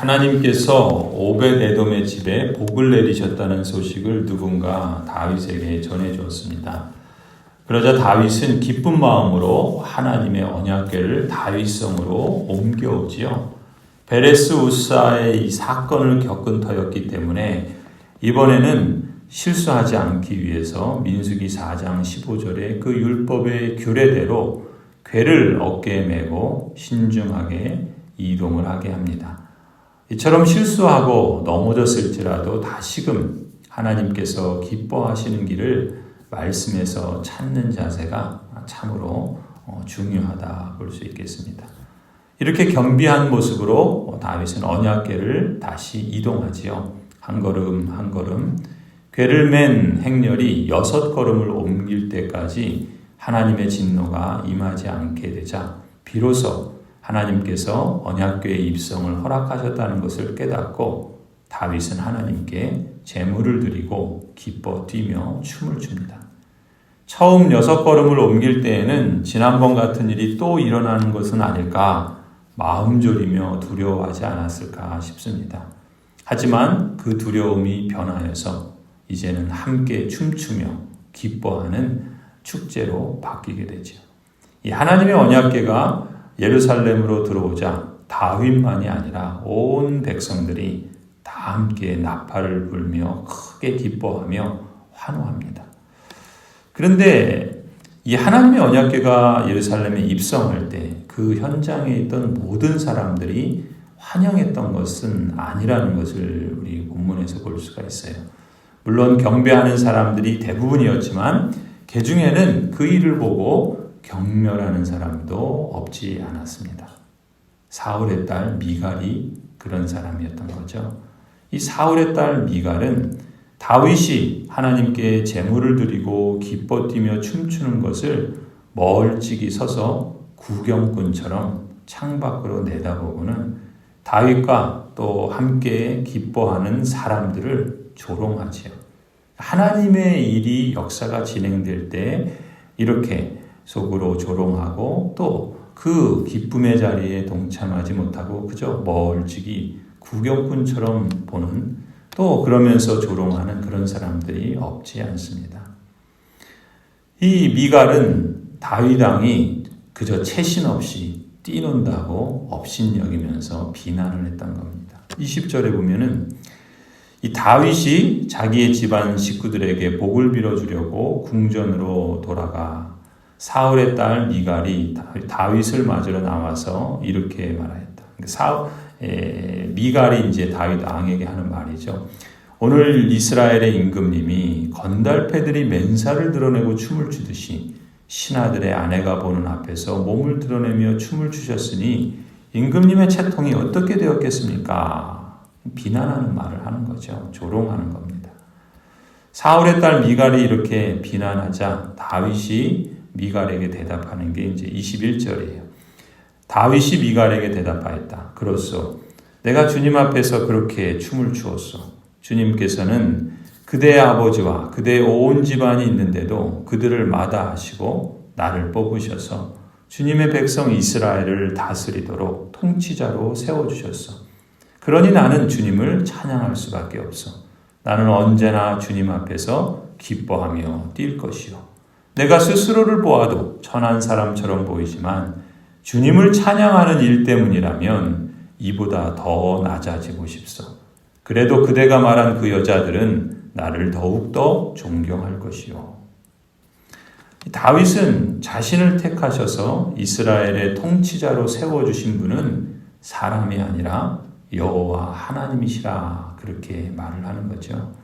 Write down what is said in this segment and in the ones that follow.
하나님께서 오벳에돔의 집에 복을 내리셨다는 소식을 누군가 다윗에게 전해주었습니다. 그러자 다윗은 기쁜 마음으로 하나님의 언약궤를 다윗성으로 옮겨오지요. 베레스 우사의 이 사건을 겪은 터였기 때문에 이번에는 실수하지 않기 위해서 민수기 4장 15절의 그 율법의 규례대로 궤를 어깨에 메고 신중하게 이동을 하게 합니다. 이처럼 실수하고 넘어졌을지라도 다시금 하나님께서 기뻐하시는 길을 말씀에서 찾는 자세가 참으로 중요하다 볼 수 있겠습니다. 이렇게 겸비한 모습으로 다윗은 언약궤를 다시 이동하지요. 한 걸음 한 걸음 궤를 맨 행렬이 6걸음을 옮길 때까지 하나님의 진노가 임하지 않게 되자 비로소 하나님께서 언약궤의 입성을 허락하셨다는 것을 깨닫고 다윗은 하나님께 제물을 드리고 기뻐 뛰며 춤을 춥니다. 처음 6걸음을 옮길 때에는 지난번 같은 일이 또 일어나는 것은 아닐까 마음 졸이며 두려워하지 않았을까 싶습니다. 하지만 그 두려움이 변하여서 이제는 함께 춤추며 기뻐하는 축제로 바뀌게 되죠. 이 하나님의 언약궤가 예루살렘으로 들어오자 다윗만이 아니라 온 백성들이 다 함께 나팔을 불며 크게 기뻐하며 환호합니다. 그런데 이 하나님의 언약궤가 예루살렘에 입성할 때 그 현장에 있던 모든 사람들이 환영했던 것은 아니라는 것을 우리 본문에서 볼 수가 있어요. 물론 경배하는 사람들이 대부분이었지만 그 중에는 그 일을 보고 경멸하는 사람도 없지 않았습니다. 사울의 딸 미갈이 그런 사람이었던 거죠. 이 사울의 딸 미갈은 다윗이 하나님께 제물을 드리고 기뻐 뛰며 춤추는 것을 멀찍이 서서 구경꾼처럼 창밖으로 내다보고는 다윗과 또 함께 기뻐하는 사람들을 조롱하지요. 하나님의 일이 역사가 진행될 때 이렇게 속으로 조롱하고 또 그 기쁨의 자리에 동참하지 못하고 그저 멀찍이 구경꾼처럼 보는 또 그러면서 조롱하는 그런 사람들이 없지 않습니다. 이 미갈은 다윗 왕이 그저 채신 없이 뛰논다고 업신여기면서 비난을 했던 겁니다. 20절에 보면은 이 다윗이 자기의 집안 식구들에게 복을 빌어주려고 궁전으로 돌아가 사울의 딸 미갈이 다윗을 맞으러 나와서 이렇게 말하였다. 미갈이 이제 다윗 왕에게 하는 말이죠. 오늘 이스라엘의 임금님이 건달패들이 맨살을 드러내고 춤을 추듯이 신하들의 아내가 보는 앞에서 몸을 드러내며 춤을 추셨으니 임금님의 채통이 어떻게 되었겠습니까? 비난하는 말을 하는 거죠. 조롱하는 겁니다. 사울의 딸 미갈이 이렇게 비난하자 다윗이 미갈에게 대답하는 게 이제 21절이에요. 다윗이 미갈에게 대답하였다. 그렇소. 내가 주님 앞에서 그렇게 춤을 추었소. 주님께서는 그대의 아버지와 그대의 온 집안이 있는데도 그들을 마다하시고 나를 뽑으셔서 주님의 백성 이스라엘을 다스리도록 통치자로 세워주셨소. 그러니 나는 주님을 찬양할 수밖에 없어. 나는 언제나 주님 앞에서 기뻐하며 뛸 것이요. 내가 스스로를 보아도 천한 사람처럼 보이지만 주님을 찬양하는 일 때문이라면 이보다 더 낮아지고 싶소. 그래도 그대가 말한 그 여자들은 나를 더욱더 존경할 것이요. 다윗은 자신을 택하셔서 이스라엘의 통치자로 세워주신 분은 사람이 아니라 여호와 하나님이시라 그렇게 말을 하는 거죠.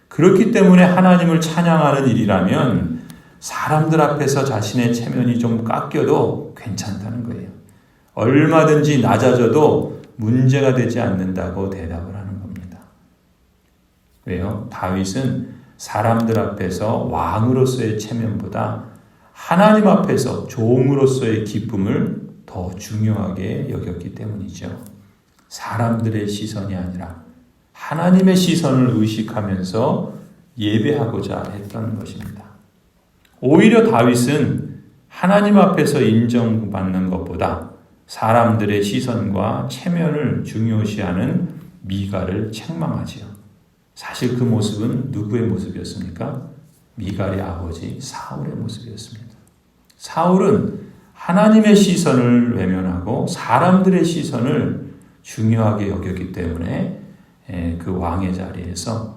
그렇기 때문에 하나님을 찬양하는 일이라면 사람들 앞에서 자신의 체면이 좀 깎여도 괜찮다는 거예요. 얼마든지 낮아져도 문제가 되지 않는다고 대답을 하는 겁니다. 왜요? 다윗은 사람들 앞에서 왕으로서의 체면보다 하나님 앞에서 종으로서의 기쁨을 더 중요하게 여겼기 때문이죠. 사람들의 시선이 아니라 하나님의 시선을 의식하면서 예배하고자 했던 것입니다. 오히려 다윗은 하나님 앞에서 인정받는 것보다 사람들의 시선과 체면을 중요시하는 미갈을 책망하지요. 사실 그 모습은 누구의 모습이었습니까? 미갈의 아버지 사울의 모습이었습니다. 사울은 하나님의 시선을 외면하고 사람들의 시선을 중요하게 여겼기 때문에 그 왕의 자리에서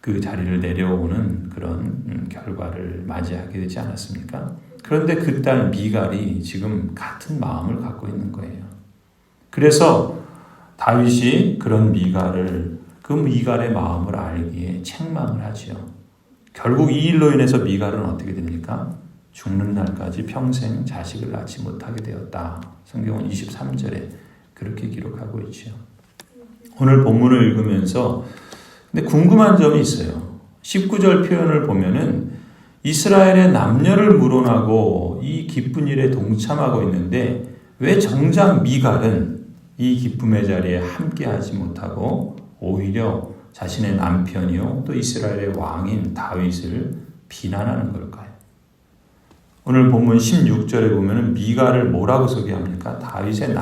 그 자리를 내려오는 그런 결과를 맞이하게 되지 않았습니까? 그런데 그 딸 미갈이 지금 같은 마음을 갖고 있는 거예요. 그래서 다윗이 그런 그 미갈의 마음을 알기에 책망을 하지요. 결국 이 일로 인해서 미갈은 어떻게 됩니까? 죽는 날까지 평생 자식을 낳지 못하게 되었다. 성경은 23절에 그렇게 기록하고 있죠. 오늘 본문을 읽으면서 근데 궁금한 점이 있어요. 19절 표현을 보면은 이스라엘의 남녀를 물어나고 이 기쁜 일에 동참하고 있는데 왜 정작 미갈은 이 기쁨의 자리에 함께하지 못하고 오히려 자신의 남편이요 또 이스라엘의 왕인 다윗을 비난하는 걸까요? 오늘 본문 16절에 보면은 미갈을 뭐라고 소개합니까? 다윗의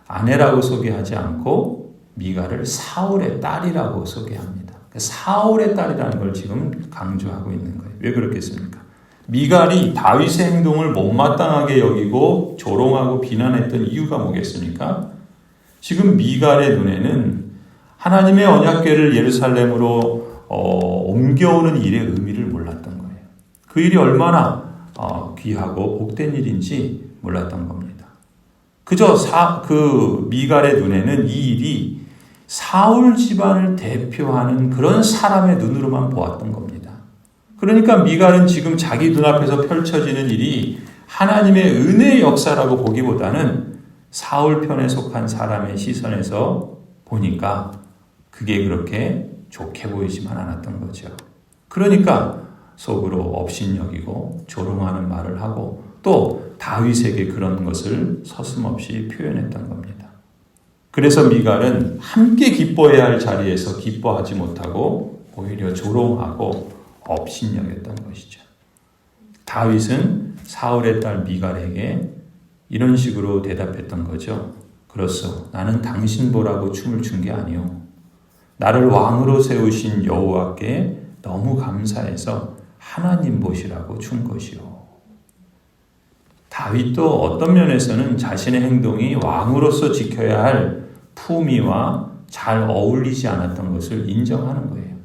아내라고 소개하지 않고 미갈을 사울의 딸이라고 소개합니다. 사울의 딸이라는 걸 지금 강조하고 있는 거예요. 왜 그렇겠습니까? 미갈이 다윗의 행동을 못마땅하게 여기고 조롱하고 비난했던 이유가 뭐겠습니까? 지금 미갈의 눈에는 하나님의 언약궤를 예루살렘으로 옮겨오는 일의 의미를 몰랐던 거예요. 그 일이 얼마나 귀하고 복된 일인지 몰랐던 겁니다. 그저 그 미갈의 눈에는 이 일이 사울 집안을 대표하는 그런 사람의 눈으로만 보았던 겁니다. 그러니까 미갈은 지금 자기 눈앞에서 펼쳐지는 일이 하나님의 은혜의 역사라고 보기보다는 사울 편에 속한 사람의 시선에서 보니까 그게 그렇게 좋게 보이지만 않았던 거죠. 그러니까 속으로 업신여기고 조롱하는 말을 하고 또 다윗에게 그런 것을 서슴없이 표현했던 겁니다. 그래서 미갈은 함께 기뻐해야 할 자리에서 기뻐하지 못하고 오히려 조롱하고 업신여겼던 것이죠. 다윗은 사울의 딸 미갈에게 이런 식으로 대답했던 거죠. 그렇소. 나는 당신 보라고 춤을 춘 게 아니오. 나를 왕으로 세우신 여호와께 너무 감사해서 하나님 보시라고 춘 것이오. 다윗도 어떤 면에서는 자신의 행동이 왕으로서 지켜야 할 품위와 잘 어울리지 않았던 것을 인정하는 거예요.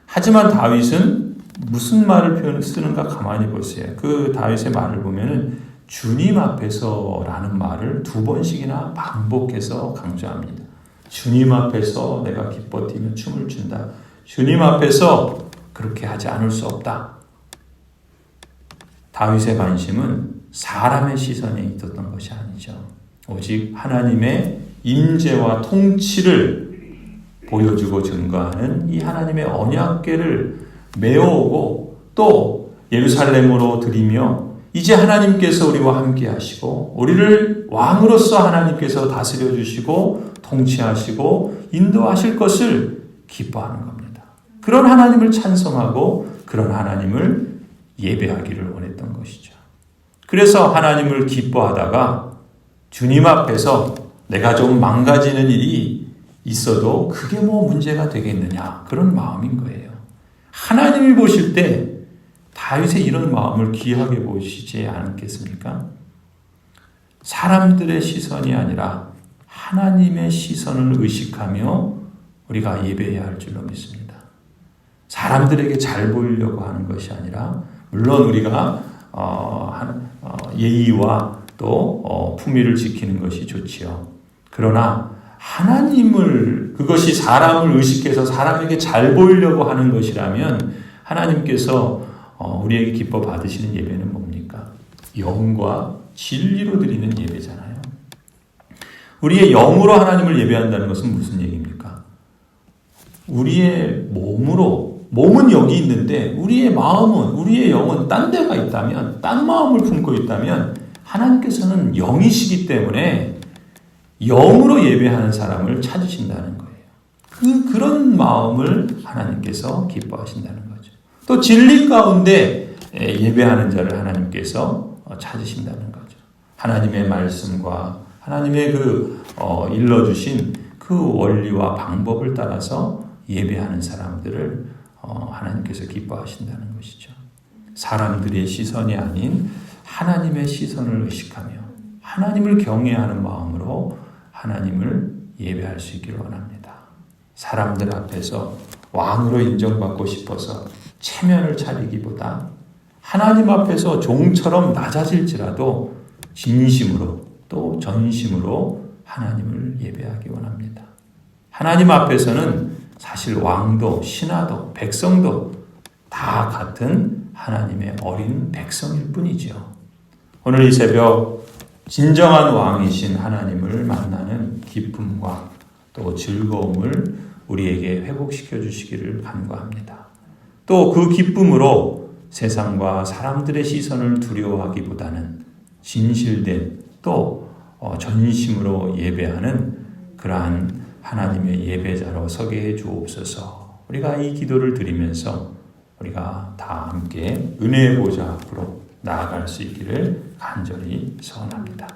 하지만 다윗은 무슨 말을 쓰는가 가만히 보세요. 그 다윗의 말을 보면은 주님 앞에서라는 말을 2번씩이나 반복해서 강조합니다. 주님 앞에서 내가 기뻐 뛰며 춤을 춘다. 주님 앞에서 그렇게 하지 않을 수 없다. 다윗의 관심은 사람의 시선에 있었던 것이 아니죠. 오직 하나님의 임재와 통치를 보여주고 증거하는 이 하나님의 언약궤를 메어오고 또 예루살렘으로 드리며 이제 하나님께서 우리와 함께 하시고 우리를 왕으로서 하나님께서 다스려 주시고 통치하시고 인도하실 것을 기뻐하는 겁니다. 그런 하나님을 찬송하고 그런 하나님을 예배하기를 원했던 것이죠. 그래서 하나님을 기뻐하다가 주님 앞에서 내가 좀 망가지는 일이 있어도 그게 뭐 문제가 되겠느냐 그런 마음인 거예요. 하나님이 보실 때 다윗의 이런 마음을 귀하게 보시지 않겠습니까? 사람들의 시선이 아니라 하나님의 시선을 의식하며 우리가 예배해야 할 줄로 믿습니다. 사람들에게 잘 보이려고 하는 것이 아니라 물론 우리가 예의와 또 품위를 지키는 것이 좋지요. 그러나 하나님을 그것이 사람을 의식해서 사람에게 잘 보이려고 하는 것이라면 하나님께서 우리에게 기뻐 받으시는 예배는 뭡니까? 영과 진리로 드리는 예배잖아요. 우리의 영으로 하나님을 예배한다는 것은 무슨 얘기입니까? 우리의 몸은 여기 있는데 우리의 마음은 우리의 영은 딴 데가 있다면 딴 마음을 품고 있다면 하나님께서는 영이시기 때문에 영으로 예배하는 사람을 찾으신다는 거예요. 그런 마음을 하나님께서 기뻐하신다는 거죠. 또 진리 가운데 예배하는 자를 하나님께서 찾으신다는 거죠. 하나님의 말씀과 하나님의 일러주신 그 원리와 방법을 따라서 예배하는 사람들을 하나님께서 기뻐하신다는 것이죠. 사람들의 시선이 아닌 하나님의 시선을 의식하며 하나님을 경외하는 마음으로 하나님을 예배할 수 있기를 원합니다. 사람들 앞에서 왕으로 인정받고 싶어서 체면을 차리기보다 하나님 앞에서 종처럼 낮아질지라도 진심으로 또 전심으로 하나님을 예배하기 원합니다. 하나님 앞에서는 사실 왕도 신하도 백성도 다 같은 하나님의 어린 백성일 뿐이죠. 오늘 이 새벽 진정한 왕이신 하나님을 만나는 기쁨과 또 즐거움을 우리에게 회복시켜 주시기를 간구합니다. 또 그 기쁨으로 세상과 사람들의 시선을 두려워하기보다는 진실된 또 전심으로 예배하는 그러한 하나님의 예배자로 서게 해 주옵소서. 우리가 이 기도를 드리면서 우리가 다 함께 은혜의 보좌 앞으로 나아갈 수 있기를 간절히 소원합니다.